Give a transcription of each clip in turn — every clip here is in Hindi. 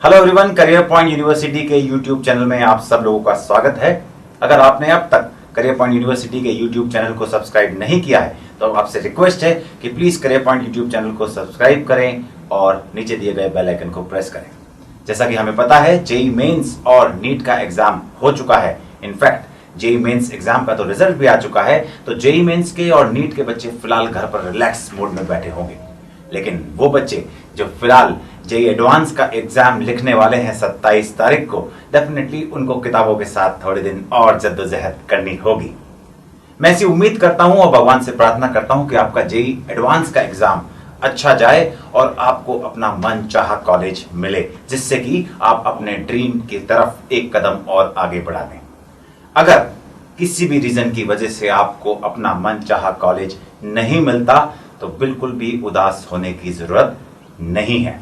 Hello everyone, career point university के यूट्यूब चैनल में आप सब लोगों का स्वागत है। अगर आपने अब तक करियर पॉइंट यूनिवर्सिटी के यूट्यूब चैनल को सब्सक्राइब नहीं किया है तो आपसे रिक्वेस्ट है कि please career point YouTube channel को सब्सक्राइब करें और नीचे दिए गए बेल आइकन को प्रेस करें। जैसा कि हमें पता है, जेईई मेंस और नीट का एग्जाम हो चुका है। इनफैक्ट जेईई मेंस एग्जाम का तो रिजल्ट भी आ चुका है, तो जेईई मेंस के और नीट के बच्चे फिलहाल घर पर रिलैक्स मोड में बैठे होंगे। लेकिन वो बच्चे जो फिलहाल जेईई एडवांस का एग्जाम लिखने वाले हैं 27 तारीख को, डेफिनेटली उनको किताबों के साथ थोड़े दिन और जद्दोजहद करनी होगी। मैं ऐसी उम्मीद करता हूं और भगवान से प्रार्थना करता हूं कि आपका जेईई एडवांस का एग्जाम अच्छा जाए और आपको अपना मनचाहा कॉलेज मिले, जिससे कि आप अपने ड्रीम की तरफ एक कदम और आगे बढ़ा दें। अगर किसी भी रीजन की वजह से आपको अपना मनचाहा कॉलेज नहीं मिलता तो बिल्कुल भी उदास होने की जरूरत नहीं है।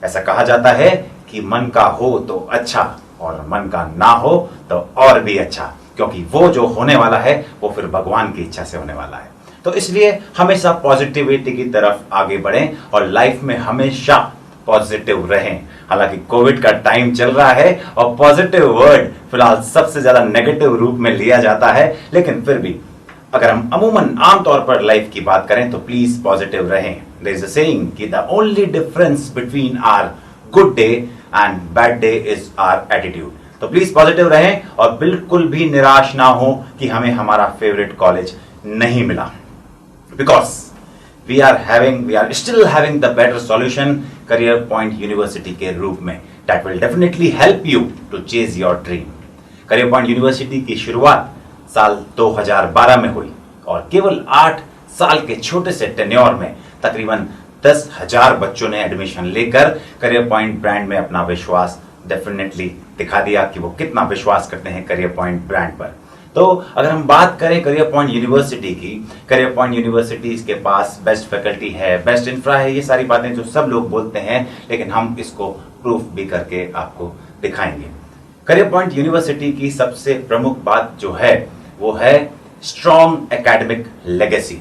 ऐसा कहा जाता है कि मन का हो तो अच्छा और मन का ना हो तो और भी अच्छा, क्योंकि वो जो होने वाला है वो फिर भगवान की इच्छा से होने वाला है। तो इसलिए हमेशा पॉजिटिविटी की तरफ आगे बढ़ें और लाइफ में हमेशा पॉजिटिव रहें। हालांकि कोविड का टाइम चल रहा है और पॉजिटिव वर्ड फिलहाल सबसे ज्यादा नेगेटिव रूप में लिया जाता है, लेकिन फिर भी अगर हम अमूमन आमतौर पर लाइफ की बात करें तो प्लीज पॉजिटिव रहें। देयर इज अ सेइंग कि the only difference between our good day and bad day is our attitude. तो प्लीज पॉजिटिव रहें और बिल्कुल भी निराश ना हो कि हमें हमारा फेवरेट कॉलेज नहीं मिला, because we are still having the better solution career point university के रूप में, that will definitely help you to chase your dream. Career point university की शुरुआत साल 2012 में हुई और केवल 8 साल के छोटे से टेन्योर में तकरीबन 10,000 बच्चों ने एडमिशन लेकर करियर पॉइंट ब्रांड में अपना विश्वास डेफिनेटली दिखा दिया कि वो कितना विश्वास करते हैं करियर पॉइंट ब्रांड पर। तो अगर हम बात करें करियर पॉइंट यूनिवर्सिटी की, करियर पॉइंट यूनिवर्सिटी के पास बेस्ट फैकल्टी है, बेस्ट इंफ्रा है, ये सारी बातें जो सब लोग बोलते हैं, लेकिन हम इसको प्रूफ भी करके आपको दिखाएंगे। करियर पॉइंट यूनिवर्सिटी की सबसे प्रमुख बात जो है वो है strong academic legacy.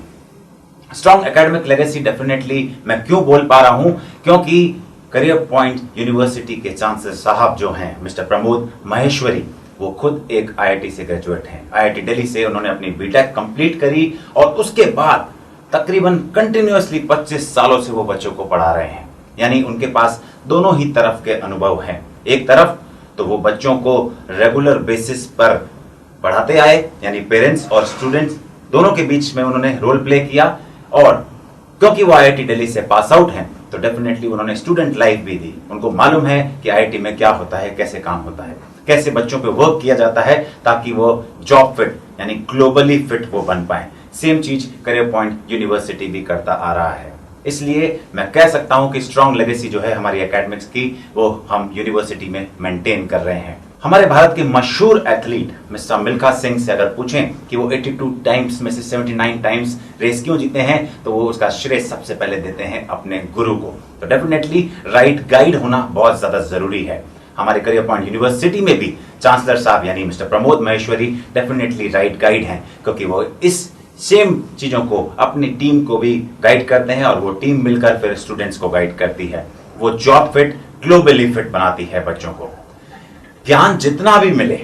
Strong academic legacy definitely मैं क्यों बोल पा रहा हूं, क्योंकि करियर पॉइंट यूनिवर्सिटी के चांसलर साहब जो हैं मिस्टर प्रमोद महेश्वरी, वो खुद एक आईआईटी से ग्रेजुएट हैं। आईआईटी दिल्ली से उन्होंने अपनी बीटेक कंप्लीट करी और उसके बाद तकरीबन कंटिन्यूअसली 25 सालों से वो बच्चों को पढ़ा रहे हैं। यानी उनके पास दोनों ही तरफ के अनुभव हैं। एक तरफ तो वो बच्चों को रेगुलर बेसिस पर पढ़ाते आए, यानी पेरेंट्स और स्टूडेंट्स दोनों के बीच में उन्होंने रोल प्ले किया, और क्योंकि वो आईआईटी दिल्ली से पास आउट हैं तो डेफिनेटली उन्होंने स्टूडेंट लाइफ भी दी। उनको मालूम है कि आईआईटी में क्या होता है, कैसे काम होता है, कैसे बच्चों पे वर्क किया जाता है ताकि वो जॉब फिट यानी ग्लोबली फिट वो बन पाए। सेम चीज करियर पॉइंट यूनिवर्सिटी भी करता आ रहा है। इसलिए मैं कह सकता हूं कि स्ट्रॉन्ग लेगेसी जो है हमारी एकेडमिक्स की, वो हम यूनिवर्सिटी में मेंटेन कर रहे हैं। हमारे भारत के मशहूर एथलीट मिस्टर मिल्खा सिंह से अगर पूछें कि वो 82 टाइम्स में से 79 टाइम्स रेस क्यों जीते हैं, तो वो उसका श्रेय सबसे पहले देते हैं अपने गुरु को। तो डेफिनेटली राइट गाइड होना बहुत ज्यादा जरूरी है। हमारे करियर पॉइंट यूनिवर्सिटी में भी चांसलर साहब यानी mister Pramod Maheshwari definitely right guide हैं, क्योंकि वो इस सेम चीजों को अपनी टीम को भी गाइड करते हैं और वो टीम मिलकर फिर स्टूडेंट्स को गाइड करती है। वो जॉब फिट ग्लोबली फिट बनाती है बच्चों को। ज्ञान जितना भी मिले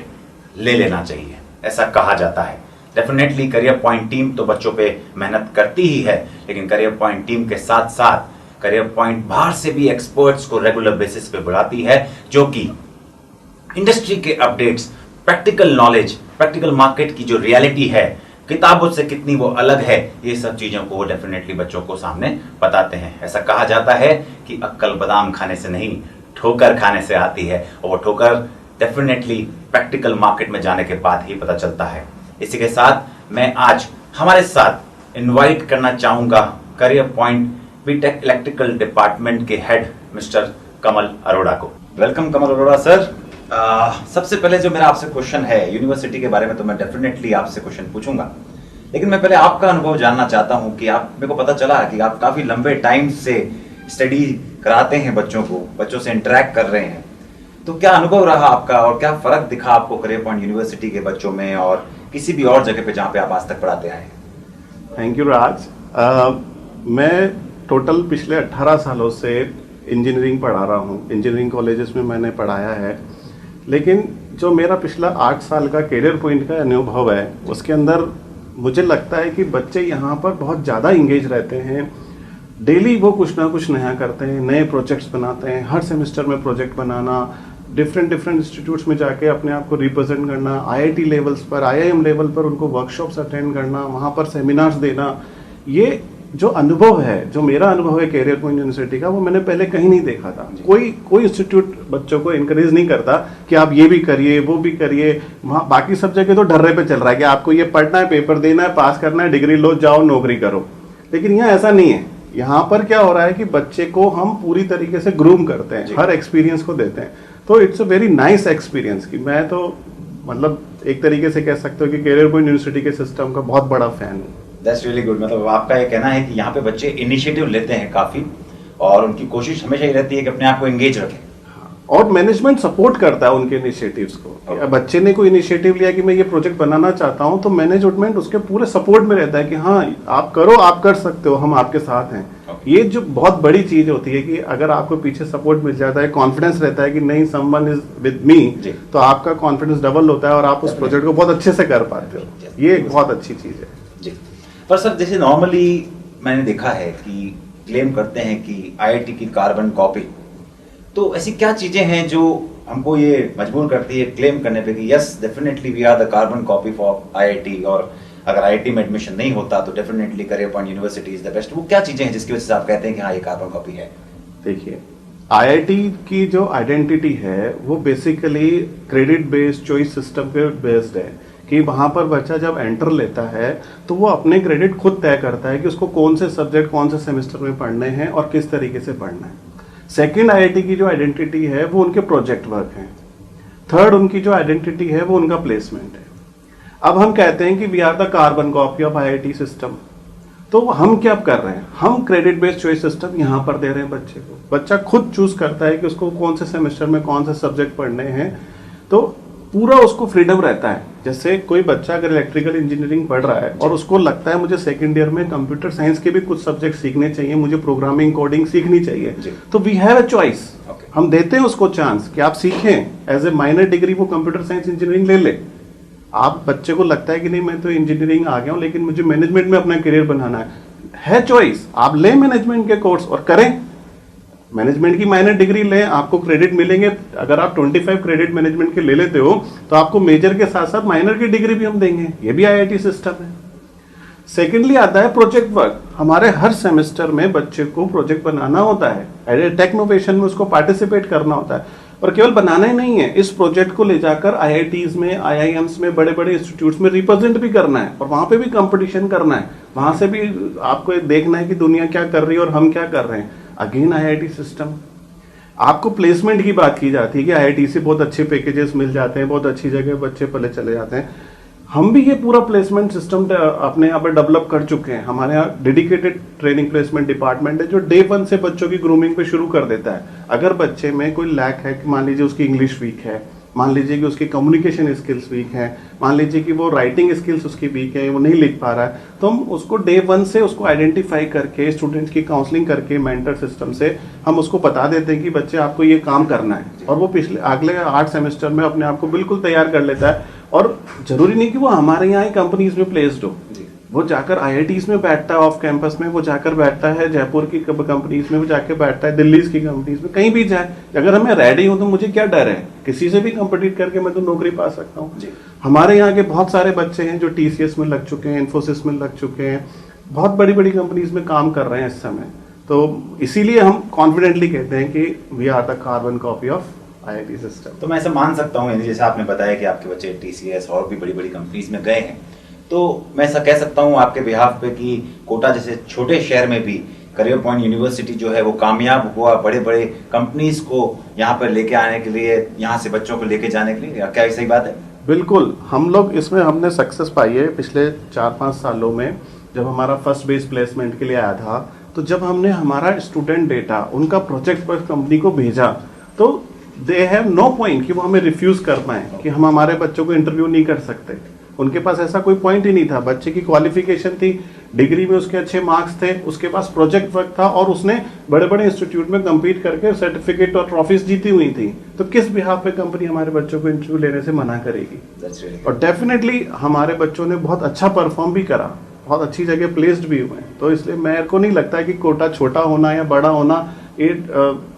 ले लेना चाहिए, ऐसा कहा जाता है। डेफिनेटली करियर पॉइंट टीम तो बच्चों पे मेहनत करती ही है, लेकिन करियर पॉइंट टीम के साथ साथ करियर पॉइंट बाहर से भी एक्सपर्ट्स को रेगुलर बेसिस पे बुलाती है, जो कि इंडस्ट्री के updates, practical knowledge, practical market की जो रियलिटी है, किताबों से कितनी वो अलग है, ये सब चीजों को वो डेफिनेटली बच्चों को सामने बताते हैं। ऐसा कहा जाता है कि अक्कल बादाम खाने से नहीं ठोकर खाने से आती है, और वो ठोकर डेफिनेटली प्रैक्टिकल मार्केट में जाने के बाद ही पता चलता है। इसी के साथ मैं आज हमारे साथ इनवाइट करना चाहूंगा career point B Tech electrical department के हेड मिस्टर कमल अरोड़ा को। Welcome Kamal Arora sir. सबसे पहले जो मेरा आपसे क्वेश्चन है यूनिवर्सिटी के बारे में, तो मैं डेफिनेटली आपसे क्वेश्चन पूछूंगा, लेकिन मैं पहले आपका अनुभव जानना चाहता हूं कि आप, मेरे को पता चला कि आप काफी लंबे टाइम से स्टडी कराते हैं बच्चों को, बच्चों से इंटरेक्ट कर रहे हैं, तो क्या अनुभव रहा आपका और क्या फर्क दिखा आपको करियर पॉइंट यूनिवर्सिटी के बच्चों में और किसी भी और जगह पे जहां पे आप आज तक पढ़ाते आए? थैंक यू राज। मैं टोटल पिछले 18 सालों से इंजीनियरिंग पढ़ा रहा हूँ, इंजीनियरिंग कॉलेजेस में मैंने पढ़ाया है, लेकिन जो मेरा पिछला 8 साल का करियर पॉइंट का अनुभव है उसके अंदर मुझे लगता है कि बच्चे यहाँ पर बहुत ज़्यादा इंगेज रहते हैं। डेली वो कुछ ना कुछ नया करते हैं, नए प्रोजेक्ट्स बनाते हैं, हर सेमेस्टर में प्रोजेक्ट बनाना, डिफरेंट इंस्टीट्यूट्स में जाके अपने आप को रिप्रेजेंट करना, आईआईटी लेवल्स पर, आईआईएम लेवल पर उनको वर्कशॉप्स अटेंड करना, वहाँ पर सेमिनार्स देना। ये जो अनुभव है, जो मेरा अनुभव है कैरियर पॉइंट यूनिवर्सिटी का, वो मैंने पहले कहीं नहीं देखा था। कोई इंस्टीट्यूट बच्चों को इनकरेज नहीं करता कि आप ये भी करिए, वो भी करिए। वहाँ बाकी सब जगह तो ढर्रे पे चल रहा है कि आपको ये पढ़ना है, पेपर देना है, पास करना है, डिग्री लो, जाओ नौकरी करो। लेकिन यहाँ ऐसा नहीं है। यहाँ पर क्या हो रहा है कि बच्चे को हम पूरी तरीके से ग्रूम करते हैं, हर एक्सपीरियंस को देते हैं। तो it's a very nice experience कि मैं तो मतलब एक तरीके से कह सकते हो कि कैरियर पॉइंट यूनिवर्सिटी के सिस्टम का बहुत बड़ा फैन हूँ। That's really good. मतलब आपका ये कहना है कि यहाँ पे बच्चे इनिशिएटिव लेते हैं काफी, और उनकी कोशिश हमेशा ये रहती है कि अपने आप को एंगेज रखें, और मैनेजमेंट सपोर्ट करता है उनके इनिशिएटिव्स को। बच्चे ने कोई इनिशिएटिव लिया कि मैं ये प्रोजेक्ट बनाना चाहता हूँ, तो मैनेजमेंट उसके पूरे सपोर्ट में रहता है कि हाँ आप करो, आप कर सकते हो, हम आपके साथ हैं। ये जो बहुत बड़ी चीज होती है कि अगर आपको पीछे सपोर्ट मिल जाता है, कॉन्फिडेंस रहता है कि नहीं समवन इज विद मी, तो आपका कॉन्फिडेंस डबल होता है और आप उस प्रोजेक्ट को बहुत अच्छे से कर पाते हो। ये एक बहुत अच्छी चीज है जी। पर सर जैसे नॉर्मली मैंने देखा है कि क्लेम करते हैं कि आईआईटी की कार्बन कॉपी, तो ऐसी क्या चीजें हैं जो हमको ये मजबूर करती है क्लेम करने पे कि yes definitely we are the carbon copy for IIT, और अगर आईआईटी में एडमिशन नहीं होता तो definitely career point university is the best. वो क्या चीजें हैं जिसकी वजह से आप कहते हैं कि हाँ ये कार्बन कॉपी है? देखिए, आईआईटी की जो आइडेंटिटी है वो basically credit based choice system पे बेस्ड है कि वहाँ पर बच्चा जब एंटर लेता है तो वो अपने क्रेडिट खुद तय करता है कि उसको कौन से सब्जेक्ट कौन से सेमेस्टर में पढ़ने हैं और किस तरीके से पढ़ना है। सेकंड, आईआईटी की जो आइडेंटिटी है वो उनके प्रोजेक्ट वर्क है। थर्ड, उनकी जो आइडेंटिटी है वो उनका प्लेसमेंट है। अब हम कहते हैं कि we are the carbon copy of IIT system, तो हम क्या कर रहे हैं? हम क्रेडिट बेस्ड चॉइस सिस्टम यहाँ पर दे रहे हैं बच्चे को। बच्चा खुद चूज करता है कि उसको कौन से सेमेस्टर में कौन से सब्जेक्ट पढ़ने हैं, तो पूरा उसको फ्रीडम रहता है। जैसे कोई बच्चा अगर इलेक्ट्रिकल इंजीनियरिंग पढ़ रहा है और उसको लगता है मुझे सेकंड ईयर में कंप्यूटर साइंस के भी कुछ सब्जेक्ट सीखने चाहिए, मुझे प्रोग्रामिंग कोडिंग सीखनी चाहिए, तो वी हैव अ चॉइस। हम देते हैं उसको चांस कि आप सीखें, एज ए माइनर डिग्री वो कंप्यूटर साइंस इंजीनियरिंग ले ले। आप बच्चे को लगता है कि नहीं मैं तो इंजीनियरिंग आ गया हूं लेकिन मुझे मैनेजमेंट में अपना करियर बनाना है चॉइस। आप लें मैनेजमेंट के कोर्स और करें, मैनेजमेंट की माइनर डिग्री लें, आपको क्रेडिट मिलेंगे। अगर आप 25 क्रेडिट मैनेजमेंट के ले लेते हो तो आपको मेजर के साथ साथ माइनर की डिग्री भी हम देंगे। ये भी आईआईटी सिस्टम है। सेकेंडली आता है प्रोजेक्ट वर्क। हमारे हर सेमेस्टर में बच्चे को प्रोजेक्ट बनाना होता है, टेक्नोवेशन में उसको पार्टिसिपेट करना होता है, और केवल बनाना ही नहीं है, इस प्रोजेक्ट को ले जाकर आईआईटीज में, आईआईएम्स में, बड़े बड़े इंस्टीट्यूट्स में रिप्रेजेंट भी करना है और वहां पे भी कंपटीशन करना है। वहां से भी आपको देखना है कि दुनिया क्या कर रही है और हम क्या कर रहे हैं। Again IIT system. आपको प्लेसमेंट की बात की जाती है कि आईआईटी से बहुत अच्छे पैकेजेस मिल जाते हैं, बहुत अच्छी जगह बच्चे पले चले जाते हैं। हम भी ये पूरा प्लेसमेंट सिस्टम अपने यहाँ पर डेवलप कर चुके हैं। हमारे यहाँ डेडिकेटेड ट्रेनिंग प्लेसमेंट डिपार्टमेंट है जो डे 1 से बच्चों की ग्रूमिंग पे शुरू कर देता है। अगर बच्चे में कोई लैक है कि मान लीजिए उसकी इंग्लिश वीक है, मान लीजिए कि उसकी कम्युनिकेशन स्किल्स वीक है, मान लीजिए कि वो राइटिंग स्किल्स उसकी वीक है, वो नहीं लिख पा रहा है, तो हम उसको डे 1 से उसको आइडेंटिफाई करके स्टूडेंट्स की काउंसलिंग करके मेंटर सिस्टम से हम उसको बता देते हैं कि बच्चे आपको ये काम करना है, और वो अगले 8 सेमेस्टर में अपने आप को बिल्कुल तैयार कर लेता है। और जरूरी नहीं कि वो हमारे यहाँ ही कंपनीज में प्लेस्ड हो, वो जाकर आईआईटीज में बैठता है, ऑफ कैंपस में वो जाकर बैठता है, जयपुर की कंपनीज में वो जाकर बैठता है, दिल्ली की कंपनीज में, कहीं भी जाए। अगर मैं रेडी हूं तो मुझे क्या डर है, किसी से भी कम्पिटिट करके मैं तो नौकरी पा सकता हूँ। हमारे यहाँ के बहुत सारे बच्चे हैं जो टीसीएस में लग चुके हैं, इन्फोसिस में लग चुके हैं, बहुत बड़ी बड़ी कंपनीज में काम कर रहे हैं इस समय। तो इसीलिए हम कॉन्फिडेंटली कहते हैं कि we are the carbon copy of IIT system. तो मैं ऐसा मान सकता हूँ, जैसे आपने बताया कि आपके बच्चे टीसीएस और भी बड़ी बड़ी कंपनीज में गए हैं, तो मैं ऐसा कह सकता हूँ आपके बिहाफ पे कि कोटा जैसे छोटे शहर में भी करियर पॉइंट यूनिवर्सिटी जो है वो कामयाब हुआ बड़े बड़े कंपनीज को यहाँ पर लेके आने के लिए, यहाँ से बच्चों को लेके जाने के लिए। क्या सही बात है? बिल्कुल, हम लोग इसमें हमने सक्सेस पाई है पिछले 4-5 सालों में। जब हमारा फर्स्ट बेस प्लेसमेंट के लिए आया था, तो जब हमने हमारा स्टूडेंट डेटा उनका प्रोजेक्ट पर कंपनी को भेजा, तो दे हैव नो पॉइंट कि वो हमें रिफ्यूज कर पाए कि हम हमारे बच्चों को इंटरव्यू नहीं कर सकते। उनके पास ऐसा कोई पॉइंट ही नहीं था। बच्चे की क्वालिफिकेशन थी डिग्री में उसके अच्छे मार्क्स थे, उसके पास प्रोजेक्ट वर्क था और उसने बड़े बड़े इंस्टीट्यूट में कम्पीट करके सर्टिफिकेट और ट्रॉफीज जीती हुई थी, तो किस बिहाफ पे कंपनी हमारे बच्चों को इंटरव्यू लेने से मना करेगी? और डेफिनेटली हमारे बच्चों ने बहुत अच्छा परफॉर्म भी करा, बहुत अच्छी जगह प्लेस्ड भी हुए, तो इसलिए मेरे को नहीं लगता है कि कोटा छोटा होना या बड़ा होना ये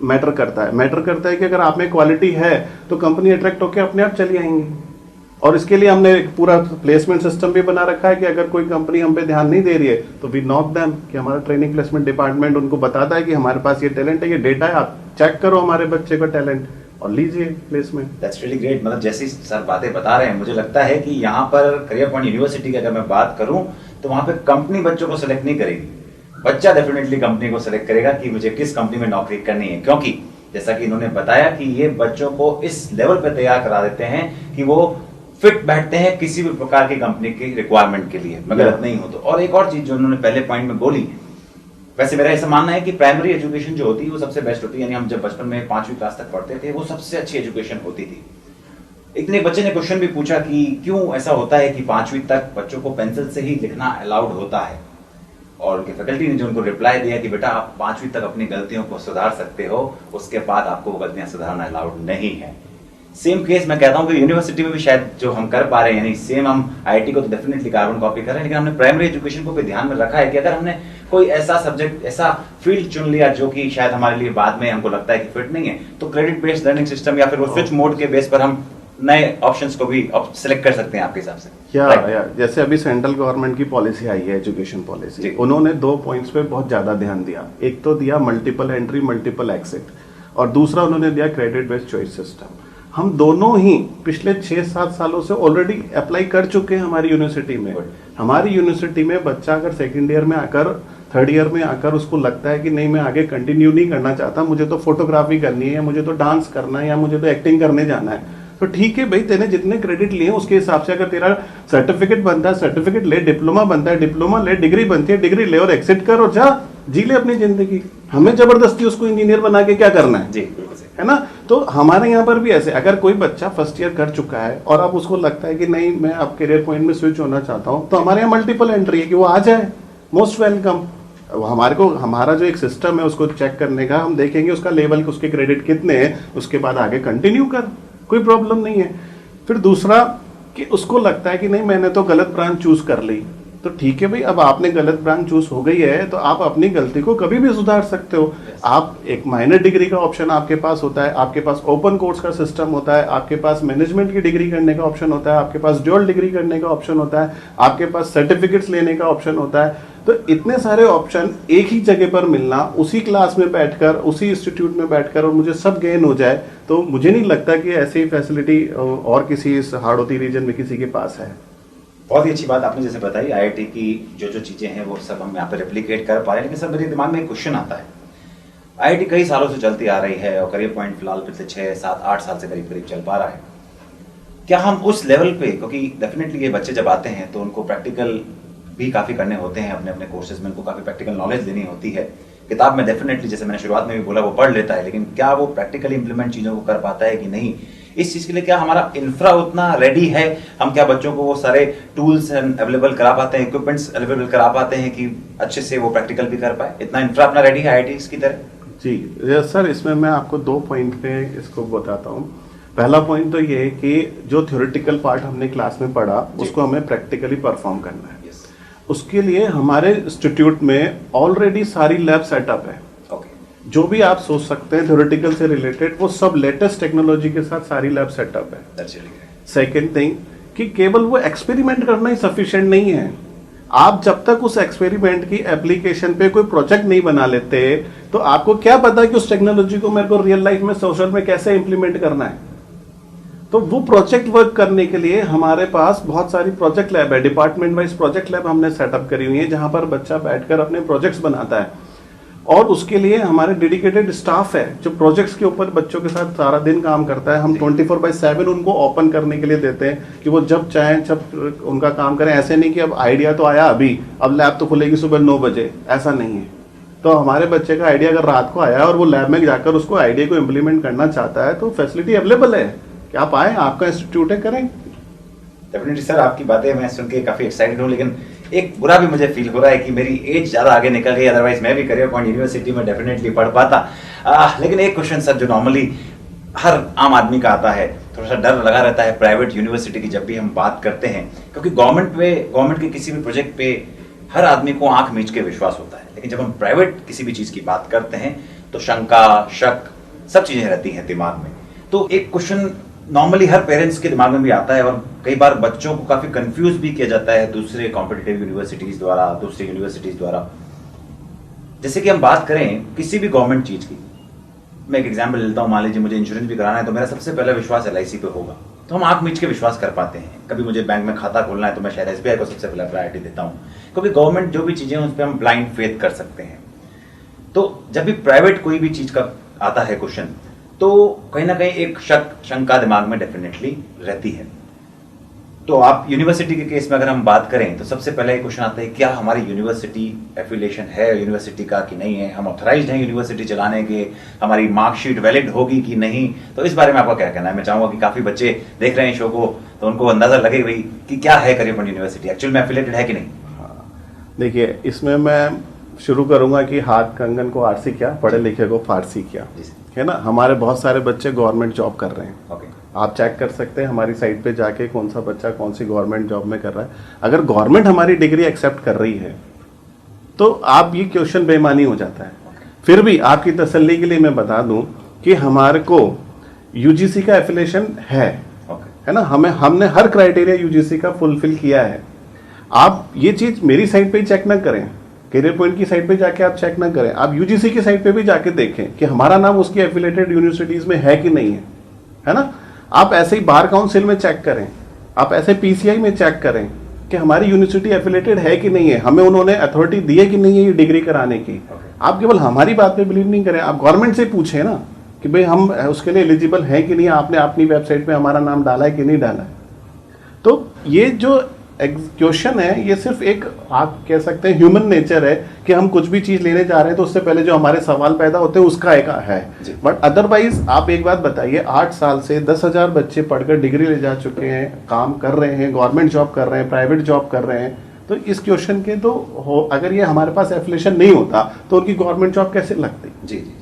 मैटर करता है। मैटर करता है कि अगर आप में क्वालिटी है तो कंपनी अट्रैक्ट होकर अपने आप चली आएंगी। और इसके लिए हमने एक पूरा प्लेसमेंट सिस्टम भी बना रखा है कि अगर कोई कंपनी हम पे ध्यान नहीं दे रही है तो वी नॉक देम, कि हमारा ट्रेनिंग प्लेसमेंट डिपार्टमेंट उनको बताता है कि हमारे पास ये टैलेंट है, ये डेटा है, आप चेक करो हमारे बच्चे का टैलेंट और लीजिए प्लेसमेंट। That's really great. मतलब जैसी सर बातें बता रहे हैं, मुझे लगता है कि यहाँ पर करियर पॉइंट यूनिवर्सिटी की अगर मैं बात करूं तो वहां पे कंपनी बच्चों को सिलेक्ट नहीं करेगी, बच्चा डेफिनेटली कंपनी को सिलेक्ट करेगा कि मुझे किस कंपनी में नौकरी करनी है, क्योंकि जैसा कि इन्होंने बताया कि ये बच्चों को इस लेवल पे तैयार करा देते हैं कि वो फिट बैठते हैं किसी भी प्रकार की कंपनी की रिक्वायरमेंट के लिए, मैं गलत नहीं हूं तो। और एक और चीज जो उन्होंने पहले पॉइंट में बोली, वैसे मेरा ऐसा मानना है कि प्राइमरी एजुकेशन जो होती है वो सबसे बेस्ट होती है, यानी हम जब बचपन में 5वीं क्लास तक पढ़ते थे वो सबसे अच्छी एजुकेशन होती थी। इतने बच्चे ने क्वेश्चन भी पूछा कि क्यों ऐसा होता है कि 5वीं तक बच्चों को पेंसिल से ही लिखना अलाउड होता है, और उनके फैकल्टी ने जो उनको रिप्लाई दिया कि बेटा आप 5वीं तक अपनी गलतियों को सुधार सकते हो, उसके बाद आपको वो गलतियां सुधारना अलाउड नहीं है। सेम केस मैं कहता हूं कि यूनिवर्सिटी में भी शायद जो हम कर पा रहे हैं, यानी सेम हम आईआईटी को तो डेफिनेटली कार्बन कॉपी कर रहे हैं, लेकिन हमने प्राइमरी एजुकेशन को भी ध्यान में रखा है कि अगर हमने कोई ऐसा सब्जेक्ट, ऐसा फील्ड चुन लिया जो कि शायद हमारे लिए बाद में हमको लगता है कि फिट नहीं है, तो क्रेडिट बेस्ड लर्निंग सिस्टम या फिर वो स्विच मोड के बेस पर हम नए ऑप्शंस को भी सिलेक्ट कर सकते हैं आपके हिसाब से। या जैसे अभी सेंट्रल गवर्नमेंट की पॉलिसी आई है, एजुकेशन पॉलिसी, उन्होंने 2 पॉइंट्स पे बहुत ज्यादा ध्यान दिया। एक तो दिया मल्टीपल एंट्री मल्टीपल एग्जिट, और दूसरा उन्होंने दिया क्रेडिट बेस्ड चॉइस सिस्टम। हम दोनों ही पिछले 6-7 सालों से ऑलरेडी अप्लाई कर चुके हैं हमारी यूनिवर्सिटी में। हमारी यूनिवर्सिटी में बच्चा अगर सेकेंड ईयर में आकर, थर्ड ईयर में आकर उसको लगता है कि नहीं मैं आगे कंटिन्यू नहीं करना चाहता, मुझे तो फोटोग्राफी करनी है, मुझे तो डांस करना है, या मुझे तो एक्टिंग करने जाना है, तो ठीक है भाई, तेने जितने क्रेडिट लिए उसके हिसाब से अगर तेरा सर्टिफिकेट बनता है सर्टिफिकेट ले, डिप्लोमा बनता है डिप्लोमा ले, डिग्री बनती है डिग्री ले, और एक्सिट कर और जा जी ले अपनी जिंदगी। हमें जबरदस्ती उसको इंजीनियर बना के क्या करना है? जी है ना। तो हमारे यहाँ पर भी ऐसे, अगर कोई बच्चा फर्स्ट ईयर कर चुका है और अब उसको लगता है कि नहीं मैं अब करियर पॉइंट में स्विच होना चाहता हूँ, तो हमारे यहाँ मल्टीपल एंट्री है कि वो आ जाए, मोस्ट वेलकम। हमारे को हमारा जो एक सिस्टम है उसको चेक करने का, हम देखेंगे उसका लेवल, उसके क्रेडिट कितने हैं, उसके बाद आगे कंटिन्यू कर, कोई प्रॉब्लम नहीं है। फिर दूसरा कि उसको लगता है कि नहीं मैंने तो गलत ब्रांच चूज कर ली, तो ठीक है भाई, अब आपने गलत ब्रांच चूज हो गई है तो आप अपनी गलती को कभी भी सुधार सकते हो। आप एक माइनर डिग्री का ऑप्शन आपके पास होता है, आपके पास ओपन कोर्स का सिस्टम होता है, आपके पास मैनेजमेंट की डिग्री करने का ऑप्शन होता है, आपके पास ड्यूअल डिग्री करने का ऑप्शन होता है, आपके पास सर्टिफिकेट्स लेने का ऑप्शन होता है। तो इतने सारे ऑप्शन एक ही जगह पर मिलना, उसी क्लास में बैठकर, उसी इंस्टीट्यूट में बैठकर, और मुझे सब गेन हो जाए, तो मुझे नहीं लगता कि ऐसी फैसिलिटी और किसी इस हाड़ौती रीजन में किसी के पास है। बहुत ही अच्छी बात आपने जैसे बताई, आईआईटी की जो जो चीजें हैं वो सब हम यहाँ पे रेप्लिकेट कर पा रहे हैं। लेकिन सर मेरे दिमाग में एक क्वेश्चन आता है, आईआईटी कई सालों से चलती आ रही है और करियर पॉइंट फिलहाल पिछले 6, 7, 8 साल से करीब करीब चल पा रहा है, क्या हम उस लेवल पे, क्योंकि डेफिनेटली ये बच्चे जब आते हैं तो उनको प्रैक्टिकल भी काफी करने होते हैं, अपने अपने कोर्सेज में उनको काफी प्रैक्टिकल नॉलेज देनी होती है। किताब में डेफिनेटली जैसे मैंने शुरुआत में भी बोला वो पढ़ लेता है, लेकिन क्या वो प्रैक्टिकली इंप्लीमेंट चीजों को कर पाता है कि नहीं, इस चीज के लिए क्या हमारा इंफ्रा उतना रेडी है? हम क्या बच्चों को वो सारे टूल्स अवेलेबल करा पाते हैं, इक्विपमेंट्स अवेलेबल करा पाते हैं कि अच्छे से वो प्रैक्टिकल भी कर पाए? इतना इंफ्रा अपना रेडी है आईआईटी की तरह? जी सर, इसमें मैं आपको 2 पॉइंट पे इसको बताता हूँ। पहला पॉइंट तो ये है कि जो थ्योरेटिकल पार्ट हमने क्लास में पढ़ा उसको हमें प्रैक्टिकली परफॉर्म करना है। उसके लिए हमारे इंस्टीट्यूट में ऑलरेडी सारी लैब सेटअप है। जो भी आप सोच सकते हैं थ्योरेटिकल से रिलेटेड, वो सब लेटेस्ट टेक्नोलॉजी के साथ सारी लैब सेटअप है। सेकेंड थिंग कि केवल वो एक्सपेरिमेंट करना ही सफिशिएंट नहीं है। आप जब तक उस एक्सपेरिमेंट की एप्लीकेशन पे कोई प्रोजेक्ट नहीं बना लेते, तो आपको क्या पता कि उस टेक्नोलॉजी को मेरे को रियल लाइफ में, सोशल में कैसे इंप्लीमेंट करना है। तो वो प्रोजेक्ट वर्क करने के लिए हमारे पास बहुत सारी प्रोजेक्ट लैब है, डिपार्टमेंट वाइज प्रोजेक्ट लैब हमने सेटअप करी हुई है, जहां पर बच्चा बैठकर अपने प्रोजेक्ट्स बनाता है। और उसके लिए हमारे डेडिकेटेड स्टाफ है जो प्रोजेक्ट्स के ऊपर बच्चों के साथ सारा दिन काम करता है। हम 24/7 उनको ओपन करने के लिए देते हैं कि वो जब चाहें जब उनका काम करें। ऐसे नहीं कि अब आइडिया तो आया अभी, अब लैब तो खुलेगी सुबह 9 बजे, ऐसा नहीं है। तो हमारे बच्चे का आइडिया अगर रात को आया और वो लैब में जाकर उसको आइडिया को इम्प्लीमेंट करना चाहता है, तो फैसिलिटी अवेलेबल है कि आप आए, आपका इंस्टीट्यूट है, करें। डेफिनेटली सर, आपकी बातें मैं सुन के काफी एक्साइटेड हूँ, लेकिन एक बुरा भी मुझे फील हो रहा है कि मेरी एज ज़्यादा आगे निकल गई, अदरवाइज मैं भी करियर पॉइंट यूनिवर्सिटी में डेफिनेटली पढ़ पाता। लेकिन एक क्वेश्चन सर जो नॉर्मली हर आम आदमी का आता है, थोड़ा सा डर लगा रहता है प्राइवेट यूनिवर्सिटी की जब भी हम बात करते हैं, क्योंकि गवर्नमेंट के किसी भी प्रोजेक्ट पे हर आदमी को आंख मीच के विश्वास होता है, लेकिन जब हम प्राइवेट किसी भी चीज की बात करते हैं तो शंका, शक, सब चीजें रहती हैं दिमाग में। तो एक क्वेश्चन नॉर्मली हर पेरेंट्स के दिमाग में भी आता है और कई बार बच्चों को काफी कंफ्यूज भी किया जाता है दूसरे कॉम्पिटिटिव यूनिवर्सिटीज द्वारा, दूसरी यूनिवर्सिटीज द्वारा। जैसे कि हम बात करें किसी भी गवर्नमेंट चीज की, मैं एक एग्जाम्पल लेता हूँ, मान लीजिए मुझे इंश्योरेंस भी कराना है तो मेरा सबसे पहला विश्वास LIC पे होगा, तो हम आंख मीच के विश्वास कर पाते हैं। कभी मुझे बैंक में खाता खोलना है तो मैं शायद SBI को सबसे पहला प्रायोरिटी देता हूँ, क्योंकि गवर्नमेंट जो भी चीजें उस पर हम ब्लाइंड फेथ कर सकते हैं। तो जब भी प्राइवेट कोई भी चीज का आता है क्वेश्चन, तो कहीं ना कहीं एक शंका दिमाग में डेफिनेटली रहती है। तो आप यूनिवर्सिटी के केस में अगर हम बात करें तो सबसे पहले क्वेश्चन आता है, क्या हमारी यूनिवर्सिटी एफिलिएशन है यूनिवर्सिटी का कि नहीं है, हम ऑथराइज्ड हैं यूनिवर्सिटी चलाने के, हमारी मार्कशीट वैलिड होगी कि नहीं। तो इस बारे में आपका क्या कहना है? मैं चाहूंगा कि काफी बच्चे देख रहे हैं शो को तो उनको अंदाजा लगे भाई कि क्या है करियर पॉइंट यूनिवर्सिटी, एक्चुअल में एफिलिएटेड है कि नहीं। देखिए, इसमें मैं शुरू करूंगा कि हाथ कंगन को आरसी क्या, पढ़े लिखे को फारसी क्या, है ना। हमारे बहुत सारे बच्चे गवर्नमेंट जॉब कर रहे हैं। ओके, आप चेक कर सकते हैं हमारी साइट पे जाके कौन सा बच्चा कौन सी गवर्नमेंट जॉब में कर रहा है। अगर गवर्नमेंट हमारी डिग्री एक्सेप्ट कर रही है तो आप ये क्वेश्चन बेईमानी हो जाता है। फिर भी आपकी तसल्ली के लिए मैं बता दूं कि हमारे को यूजीसी का एफिलिएशन है ना, हमने हर क्राइटेरिया यूजीसी का फुलफिल किया है। आप ये चीज मेरी साइट पे ही चेक ना करें, करियर पॉइंट की साइट पे जाके आप चेक ना करें, आप यूजीसी की साइट पे भी जाके देखें कि हमारा नाम उसकी एफिलिएटेड यूनिवर्सिटीज में है कि नहीं है ना। आप ऐसे ही बार काउंसिल में चेक करें, आप ऐसे PCI में चेक करें कि हमारी यूनिवर्सिटी एफिलिएटेड है कि नहीं है, हमें उन्होंने अथॉरिटी दी है कि नहीं है ये डिग्री कराने की। आप केवल हमारी बात पे बिलीव नहीं करें, आप गवर्नमेंट से पूछें ना कि भाई हम उसके लिए एलिजिबल है कि नहीं, आपने अपनी वेबसाइट पे हमारा नाम डाला है कि नहीं डाला है। तो ये जो क्वेश्चन है ये सिर्फ एक, आप कह सकते हैं ह्यूमन नेचर है कि हम कुछ भी चीज लेने जा रहे हैं तो उससे पहले जो हमारे सवाल पैदा होते हैं उसका एक है। बट अदरवाइज आप एक बात बताइए, 8 साल से 10,000 बच्चे पढ़कर डिग्री ले जा चुके हैं, काम कर रहे हैं, गवर्नमेंट जॉब कर रहे हैं, प्राइवेट जॉब कर रहे हैं। तो इस क्वेश्चन के तो अगर ये हमारे पास एफिलिएशन नहीं होता तो उनकी गवर्नमेंट जॉब कैसे लगती। जी जी,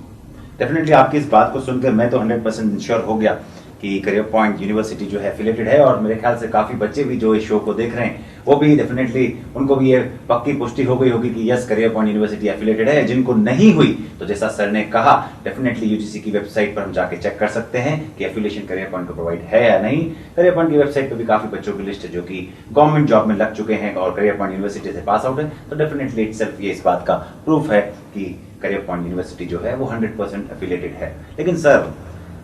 डेफिनेटली आपकी इस बात को सुनकर मैं तो 100% इंश्योर हो गया कि करियर पॉइंट यूनिवर्सिटी जो है एफिलिएटेड है, और मेरे ख्याल से काफी बच्चे भी जो इस शो को देख रहे हैं वो भी डेफिनेटली उनको भी ये पक्की पुष्टि हो गई होगी कि yes career point university affiliated है। जिनको नहीं हुई तो जैसा सर ने कहा डेफिनेटली यूजीसी की वेबसाइट पर हम जाके चेक कर सकते हैं कि एफिलिएशन करियर पॉइंट को प्रोवाइड है या नहीं। करियर पॉइंट की वेबसाइट पर भी काफी बच्चों की लिस्ट है जो कि गवर्नमेंट जॉब में लग चुके हैं और करियर पॉइंट यूनिवर्सिटी से पास आउट है। तो डेफिनेटली इटसेल्फ ये इस बात का प्रूफ है कि करियर पॉइंट यूनिवर्सिटी जो है वो 100% एफिलिएटेड है। लेकिन सर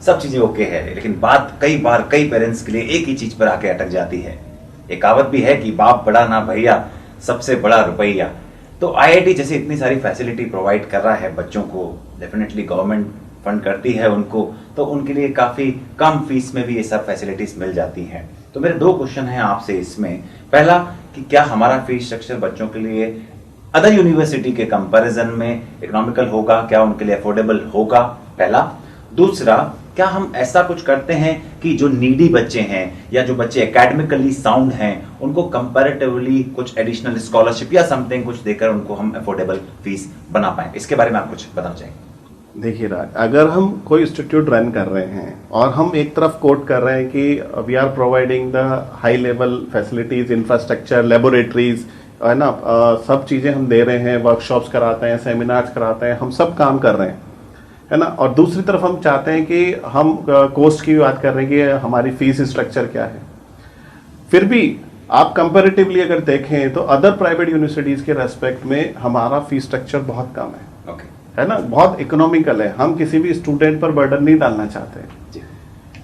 सब चीजें ओके है, लेकिन बात कई पेरेंट्स के लिए एक ही चीज पर आके अटक जाती है। एक कहावत भी है कि बाप बड़ा ना भैया, सबसे बड़ा रुपया। तो IIT जैसे इतनी सारी फैसिलिटी प्रोवाइड कर रहा है बच्चों को, डेफिनेटली गवर्नमेंट फंड करती है उनको, तो उनके लिए काफी कम फीस में भी ये सब फैसिलिटीज मिल जाती हैं। तो मेरे 2 क्वेश्चन हैं आपसे इसमें। पहला कि क्या हमारा फीस स्ट्रक्चर बच्चों के लिए अदर यूनिवर्सिटी के कंपैरिजन में इकोनॉमिकल होगा, क्या उनके लिए अफोर्डेबल होगा, पहला। दूसरा, क्या हम ऐसा कुछ करते हैं कि जो नीडी बच्चे हैं या जो बच्चे एकेडमिकली साउंड हैं उनको कंपैरेटिवली कुछ एडिशनल स्कॉलरशिप या समथिंग कुछ देकर उनको हम अफोर्डेबल फीस बना पाए? इसके बारे में आप कुछ बताना चाहेंगे? देखिए राज, अगर हम कोई इंस्टीट्यूट रन कर रहे हैं और हम एक तरफ कोट कर रहे हैं कि we are providing the high level facilities, infrastructure, laboratories, है ना, सब चीजें हम दे रहे हैं, वर्कशॉप्स कराते हैं, सेमिनार्स कराते हैं, हम सब काम कर रहे हैं, है ना। और दूसरी तरफ हम चाहते हैं कि हम कोस्ट की बात कर रहे हैं कि हमारी फीस स्ट्रक्चर क्या है। फिर भी आप कंपैरेटिवली अगर देखें तो अदर प्राइवेट यूनिवर्सिटीज के रेस्पेक्ट में हमारा फीस स्ट्रक्चर बहुत कम है। है ना, बहुत इकोनॉमिकल है, हम किसी भी स्टूडेंट पर बर्डन नहीं डालना चाहते।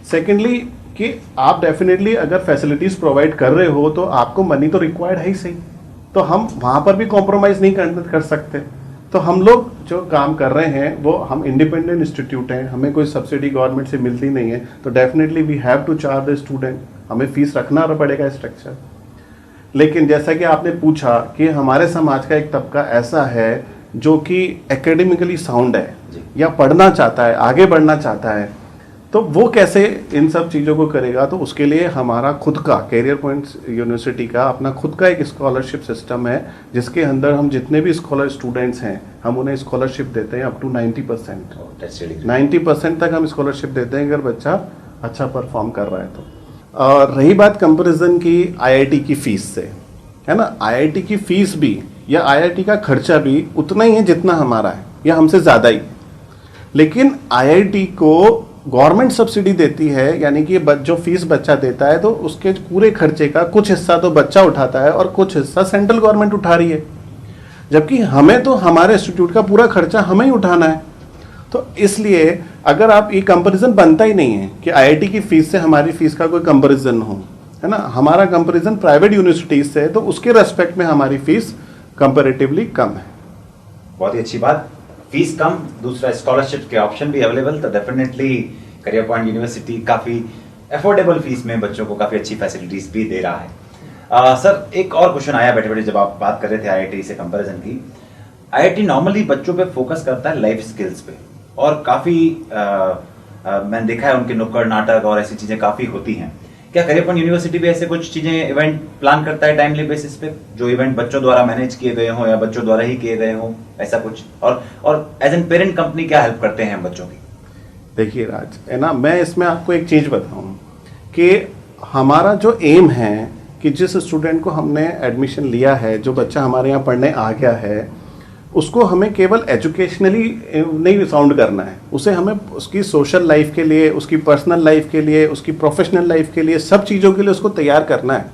सेकेंडली कि आप डेफिनेटली अगर फैसिलिटीज प्रोवाइड कर रहे हो तो आपको मनी तो रिक्वायर्ड है ही सही, तो हम वहां पर भी कॉम्प्रोमाइज नहीं कर सकते। तो हम लोग जो काम कर रहे हैं वो, हम इंडिपेंडेंट इंस्टीट्यूट हैं, हमें कोई सब्सिडी गवर्नमेंट से मिलती नहीं है, तो definitely we have to charge the student, हमें फीस रखना पड़ेगा स्ट्रक्चर। लेकिन जैसा कि आपने पूछा कि हमारे समाज का एक तबका ऐसा है जो कि एकेडमिकली साउंड है या पढ़ना चाहता है, आगे बढ़ना चाहता है, तो वो कैसे इन सब चीज़ों को करेगा, तो उसके लिए हमारा खुद का कैरियर पॉइंट्स यूनिवर्सिटी का अपना खुद का एक स्कॉलरशिप सिस्टम है, जिसके अंदर हम जितने भी स्कॉलर स्टूडेंट्स हैं हम उन्हें स्कॉलरशिप देते हैं अप टू 90%। 90% तक हम स्कॉलरशिप देते हैं अगर बच्चा अच्छा परफॉर्म कर रहा है तो। और रही बात कंपैरिजन की आईआईटी की फीस से, है ना, आईआईटी की फीस भी या आईआईटी का खर्चा भी उतना ही है जितना हमारा है या हमसे ज़्यादा ही, लेकिन आईआईटी को गवर्नमेंट सब्सिडी देती है, यानी कि जो फीस बच्चा देता है तो उसके पूरे खर्चे का कुछ हिस्सा तो बच्चा उठाता है और कुछ हिस्सा सेंट्रल गवर्नमेंट उठा रही है, जबकि हमें तो हमारे इंस्टीट्यूट का पूरा खर्चा हमें ही उठाना है। तो इसलिए अगर आप ये कंपैरिजन बनता ही नहीं है कि आईआईटी की फीस से हमारी फीस का कोई कंपैरिजन हो, है ना, हमारा कंपैरिजन प्राइवेट यूनिवर्सिटीज से है, तो उसके रेस्पेक्ट में हमारी फीस कंपैरेटिवली कम है। बहुत ही अच्छी बात, फीस कम, दूसरा स्कॉलरशिप के ऑप्शन भी अवेलेबल, तो डेफिनेटली करियर पॉइंट यूनिवर्सिटी काफी अफोर्डेबल फीस में बच्चों को काफी अच्छी फैसिलिटीज भी दे रहा है। सर, एक और क्वेश्चन आया बैठे बैठे जब आप बात कर रहे थे आईआईटी से कंपैरिजन की। आईआईटी नॉर्मली बच्चों पे फोकस करता है लाइफ स्किल्स पे, और काफी मैंने देखा है उनके नुक्कड़ नाटक और ऐसी चीजें काफी होती हैं। क्या करियर पॉइंट यूनिवर्सिटी भी ऐसे कुछ चीजें इवेंट प्लान करता है टाइमली बेसिस पे, जो इवेंट बच्चों द्वारा मैनेज किए गए हों या बच्चों द्वारा ही किए गए हों, ऐसा कुछ? और एज एन पेरेंट कंपनी क्या हेल्प करते हैं बच्चों की? देखिए राज, है ना, मैं इसमें आपको एक चीज बताऊं कि हमारा जो एम है कि जिस स्टूडेंट को हमने एडमिशन लिया है, जो बच्चा हमारे यहाँ पढ़ने आ गया है, उसको हमें केवल एजुकेशनली नहीं साउंड करना है, उसे हमें उसकी सोशल लाइफ के लिए, उसकी पर्सनल लाइफ के लिए, उसकी प्रोफेशनल लाइफ के लिए, सब चीज़ों के लिए उसको तैयार करना है।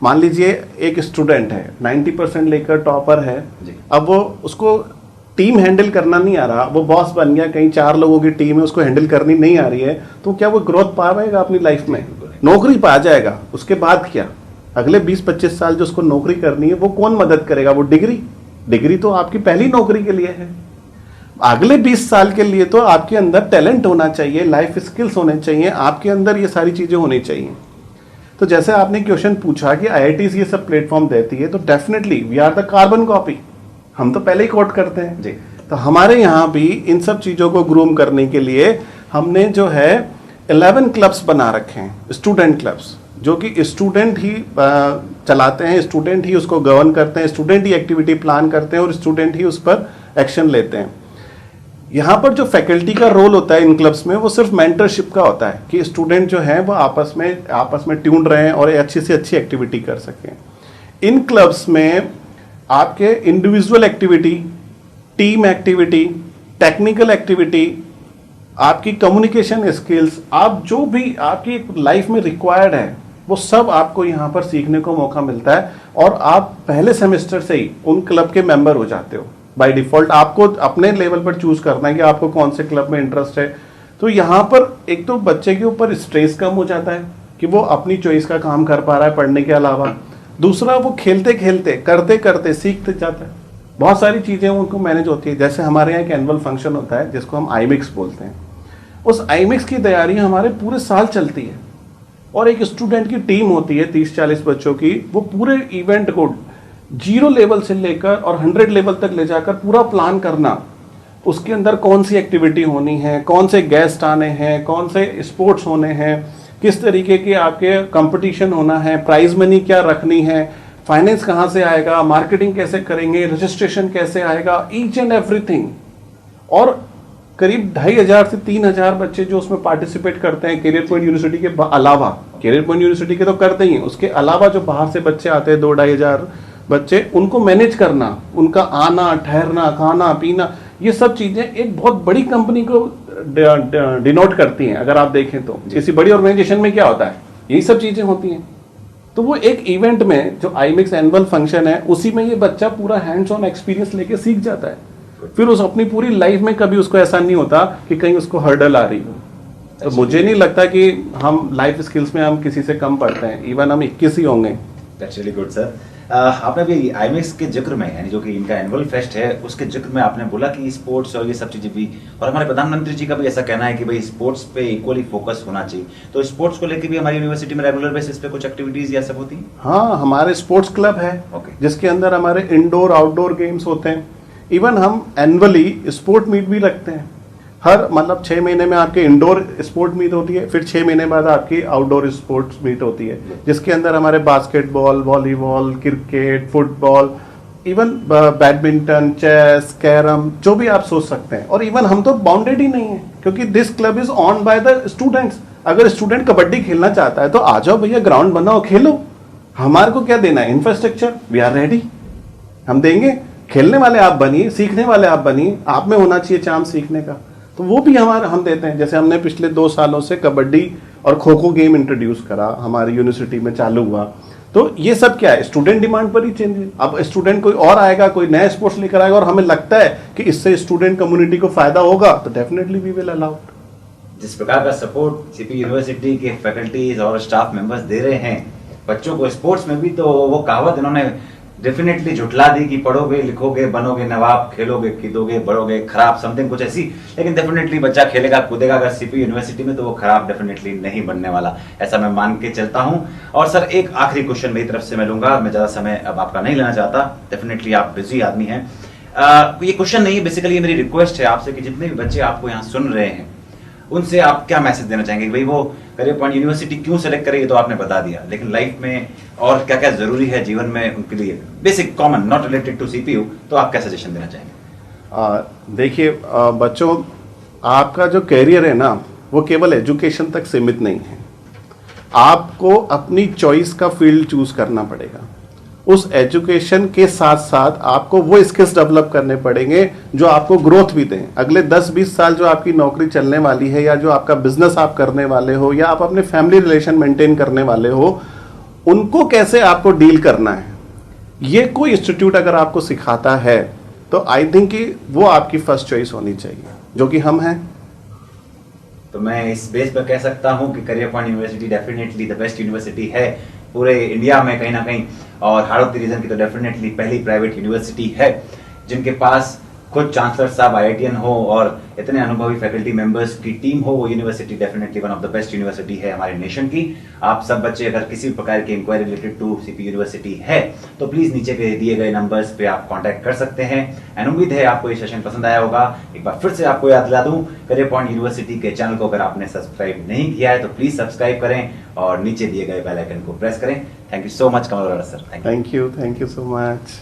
मान लीजिए एक स्टूडेंट है 90% लेकर टॉपर है, अब वो उसको टीम हैंडल करना नहीं आ रहा, वो बॉस बन गया, कहीं 4 लोगों की टीम है, उसको हैंडल करनी नहीं आ रही है, तो क्या वो ग्रोथ पा पाएगा अपनी लाइफ में? नौकरी पा जाएगा, उसके बाद क्या? अगले 20-25 साल जो उसको नौकरी करनी है वो कौन मदद करेगा? वो डिग्री तो आपकी पहली नौकरी के लिए है। अगले 20 साल के लिए तो आपके अंदर टैलेंट होना चाहिए, लाइफ स्किल्स होने चाहिए, आपके अंदर ये सारी चीजें होनी चाहिए। तो जैसे आपने क्वेश्चन पूछा कि आईआईटीज ये सब प्लेटफॉर्म देती है, तो definitely we are the carbon copy, हम तो पहले ही कोट करते हैं जी। तो हमारे यहाँ भी इन सब चीजों को ग्रूम करने के लिए हमने जो है 11 क्लब्स बना रखे हैं, स्टूडेंट क्लब्स, जो कि स्टूडेंट ही चलाते हैं, स्टूडेंट ही उसको गवर्न करते हैं, स्टूडेंट ही एक्टिविटी प्लान करते हैं और स्टूडेंट ही उस पर एक्शन लेते हैं। यहाँ पर जो फैकल्टी का रोल होता है इन क्लब्स में, वो सिर्फ मेंटरशिप का होता है कि स्टूडेंट जो है वो आपस में ट्यून रहें और अच्छी से अच्छी एक्टिविटी कर सकें। इन क्लब्स में आपके individual activity, team activity, technical activity, आपकी कम्युनिकेशन स्किल्स, आप जो भी आपकी लाइफ में रिक्वायर्ड है वो सब आपको यहाँ पर सीखने को मौका मिलता है, और आप पहले सेमेस्टर से ही उन क्लब के मेंबर हो जाते हो बाय डिफॉल्ट। आपको अपने लेवल पर चूज करना है कि आपको कौन से क्लब में इंटरेस्ट है। तो यहाँ पर एक तो बच्चे के ऊपर स्ट्रेस कम हो जाता है कि वो अपनी चॉइस का काम कर पा रहा है पढ़ने के अलावा, दूसरा वो खेलते खेलते करते करते सीखते जाता है, बहुत सारी चीजें उनको मैनेज होती है। जैसे हमारे यहाँ एक एनुअल फंक्शन होता है जिसको हम आईमिक्स बोलते हैं, उस आईमिक्स की तैयारी हमारे पूरे साल चलती है, और एक स्टूडेंट की टीम होती है 30-40 बच्चों की, वो पूरे इवेंट को 0 लेवल से लेकर और 100 लेवल तक ले जाकर पूरा प्लान करना, उसके अंदर कौन सी एक्टिविटी होनी है, कौन से गेस्ट आने हैं, कौन से स्पोर्ट्स होने हैं, किस तरीके के आपके कंपटीशन होना है, प्राइज मनी क्या रखनी है, फाइनेंस कहाँ से आएगा, मार्केटिंग कैसे करेंगे, रजिस्ट्रेशन कैसे आएगा, ईच एंड एवरीथिंग। और करीब 2500 से 3000 बच्चे जो उसमें पार्टिसिपेट करते हैं करियर पॉइंट यूनिवर्सिटी के अलावा, करियर पॉइंट यूनिवर्सिटी के तो करते ही हैं, उसके अलावा जो बाहर से बच्चे आते हैं 2-2500 बच्चे, उनको मैनेज करना, उनका आना, ठहरना, खाना पीना, ये सब चीजें एक बहुत बड़ी कंपनी को डिनोट करती हैं। अगर आप देखें तो किसी बड़ी ऑर्गेनाइजेशन में क्या होता है, यही सब चीजें होती हैं। तो वो एक इवेंट में जो आईमिक्स एनुअल फंक्शन है, उसी में ये बच्चा पूरा हैंड्स ऑन एक्सपीरियंस लेके सीख जाता है। फिर उस अपनी पूरी लाइफ में कभी उसको ऐसा नहीं होता कि कहीं उसको हर्डल आ रही हो। तो मुझे नहीं लगता कि हम लाइफ स्किल्स में हम किसी से कम पढ़ते हैं, इवन हम 21 ही होंगे। That's really good sir. आपने भी आईमिक्स के जिक्र में, यानी जो कि इनका एनुअल फेस्ट है, उसके जिक्र में आपने बोला कि स्पोर्ट्स और ये सब चीजें भी, और हमारे प्रधानमंत्री जी का भी ऐसा कहना है कि भाई स्पोर्ट्स पे इक्वली फोकस होना चाहिए। तो स्पोर्ट्स को लेकर भी हमारी यूनिवर्सिटी में रेगुलर बेसिस पे कुछ एक्टिविटीज या सब होती हैं? हाँ, हमारे स्पोर्ट्स क्लब है जिसके अंदर हमारे इंडोर आउटडोर गेम्स होते हैं। इवन हम एनुअली स्पोर्ट मीट भी रखते हैं। हर मतलब 6 महीने में आपके इंडोर स्पोर्ट मीट होती है, फिर 6 महीने बाद आपकी आउटडोर स्पोर्ट्स मीट होती है, जिसके अंदर हमारे basketball, volleyball, cricket, football, even badminton, chess, carrom, जो भी आप सोच सकते हैं। और इवन हम तो बाउंडेड ही नहीं है, क्योंकि this club is on by the students. अगर स्टूडेंट कबड्डी खेलना चाहता है तो आ जाओ भैया, ग्राउंड बनाओ, खेलो। हमारे को क्या देना है? इंफ्रास्ट्रक्चर, वी आर रेडी, हम देंगे। खेलने वाले आप बनिए, सीखने वाले आप बनिए, आप में होना चाहिए चांस सीखने का, तो वो भी हम देते हैं। जैसे हमने पिछले 2 सालों से कबड्डी और खो खो गेम इंट्रोड्यूस करा, हमारी यूनिवर्सिटी में चालू हुआ। तो ये सब क्या है? स्टूडेंट डिमांड पर ही चेंज है। अब स्टूडेंट कोई और आएगा, कोई नया स्पोर्ट्स लेकर आएगा और हमें लगता है कि इससे स्टूडेंट कम्युनिटी को फायदा होगा, तो डेफिनेटली वी विल अलाउ। जिस प्रकार का सपोर्ट सीपी यूनिवर्सिटी के फैकल्टीज और स्टाफ मेंबर्स दे रहे हैं बच्चों को स्पोर्ट्स में भी, तो वो कहावत इन्होंने डेफिनेटली झुठला दी कि पढ़ोगे, लिखोगे, बनोगे नवाब, खेलोगे, कूदोगे, बढ़ोगे खराब, समथिंग कुछ ऐसी। लेकिन डेफिनेटली बच्चा खेलेगा, कूदेगा अगर सीपी यूनिवर्सिटी में, तो वो खराब डेफिनेटली नहीं बनने वाला, ऐसा मैं मान के चलता हूं। और सर, एक आखिरी क्वेश्चन मेरी तरफ से मैं लूंगा, मैं ज्यादा समय अब आपका नहीं लेना चाहता, डेफिनेटली आप बिजी आदमी हैं। ये क्वेश्चन नहीं है, बेसिकली मेरी रिक्वेस्ट है आपसे कि जितने भी बच्चे आपको यहाँ सुन रहे हैं उनसे आप क्या मैसेज देना चाहेंगे? भाई वो करियर पॉइंट यूनिवर्सिटी क्यों सेलेक्ट करेगी तो आपने बता दिया, लेकिन लाइफ में और क्या क्या जरूरी है जीवन में उनके लिए, basic common, not related to CPU, तो आप क्या सजेशन देना चाहेंगे? देखिए बच्चों, आपका जो कैरियर है ना, वो केवल एजुकेशन तक सीमित नहीं है। आपको अपनी चॉइस का फील्ड चूज करना पड़ेगा। उस एजुकेशन के साथ साथ आपको वो स्किल्स डेवलप करने पड़ेंगे जो आपको ग्रोथ भी दें। अगले 10-20 साल जो आपकी नौकरी चलने वाली है, या जो आपका बिजनेस आप करने वाले हो, या आप अपने फैमिली रिलेशन मेंटेन करने वाले हो, उनको कैसे आपको डील करना है, ये कोई इंस्टीट्यूट अगर आपको सिखाता है तो आई थिंक कि वो आपकी फर्स्ट चॉइस होनी चाहिए, जो कि हम हैं। तो मैं इस बेस पर कह सकता हूं कि career point university definitely the best university है पूरे इंडिया में कहीं ना कहीं, और हाड़ौती रीजन की तो डेफिनेटली पहली प्राइवेट यूनिवर्सिटी है जिनके पास खुद चांसलर साहब आईआईटीएन हो और इतने अनुभवी फैकल्टी मेंबर्स की टीम हो। वो university definitely one of the best university है हमारे नेशन की। आप सब बच्चे अगर किसी भी प्रकार की inquiry related to CP university है तो प्लीज नीचे के दिए गए नंबर्स पे आप कांटेक्ट कर सकते हैं। एंड उम्मीद है आपको ये सेशन पसंद आया होगा। एक बार फिर से आपको याद दिला दूं, करियर पॉइंट यूनिवर्सिटी के चैनल को अगर आपने सब्सक्राइब नहीं किया है तो प्लीज सब्सक्राइब करें और नीचे दिए गए बेल आइकन को प्रेस करें। Thank you so much Kamal Arora sir. Thank you so much.